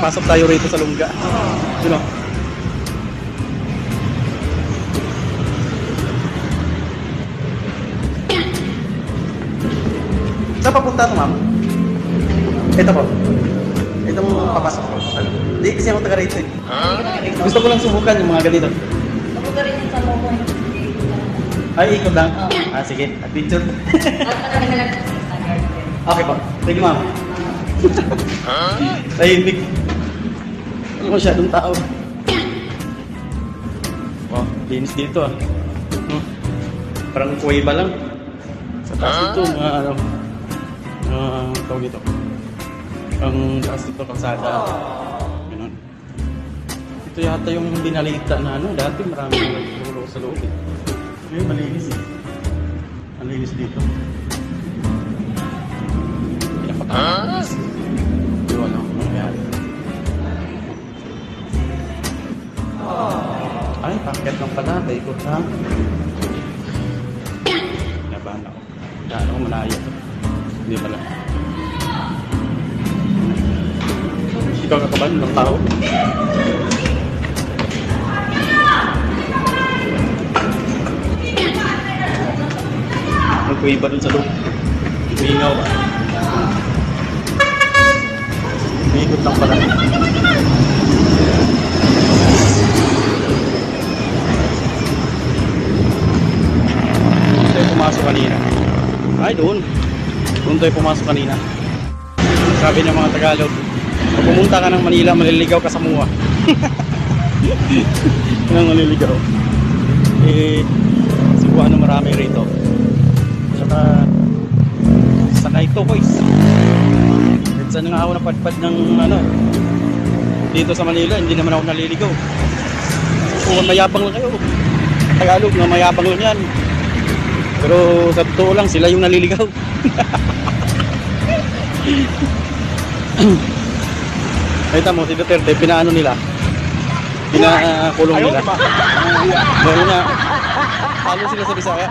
Pasok tayo rito sa Lungga. Yun o. Saan papunta ito, ma'am? Ito po. Ito mo papasok ko. Hindi kasi ako taga rito eh. Gusto ko lang subukan yung mga ganito. Papunta rin yung sa Momo. Ay, ikot lang. Sige. Adventure. Okay po. Sige, ma'am. Tahimik. Ano masyadong tao. Wow, linis dito ah. Parang kuweba lang. Sa taas dito, mga ano. Tawag dito. Ang taas dito, kalsada. Ganun. Ito yata yung binalita na ano. Dati maraming nagtulo sa loob eh. Ngayon, malinis eh. Malinis dito. Pinapakalinis. Ito ano, nangyari. Ay, paket lang pala. Paikot ha. Nabahan ako. Daan ako malayo. Hindi pala. Ikaw kakabahan ng tao? Nagkuhiba dun sa loob. Hingaw ba? Ikot lang pala. Tayo pumasok kanina. Ay, doon. Doon tayo pumasok kanina. Sabi ng mga Tagalog, kung pumunta ka ng Manila, maliligaw ka sa mua. Yan ang maliligaw. Cebuano marami rito. Saka ito, boys. Saan nga ako napadpad ng ano dito sa Manila, hindi naman ako naliligaw. Kung mayabang lang kayo. Tagalog na mayabang lang yan. Pero sa totoo lang, sila yung naliligaw. Ayun mo, si Duterte, pinaano nila? Pinakulong nila. Dahil na, halo sila sa Bisaya.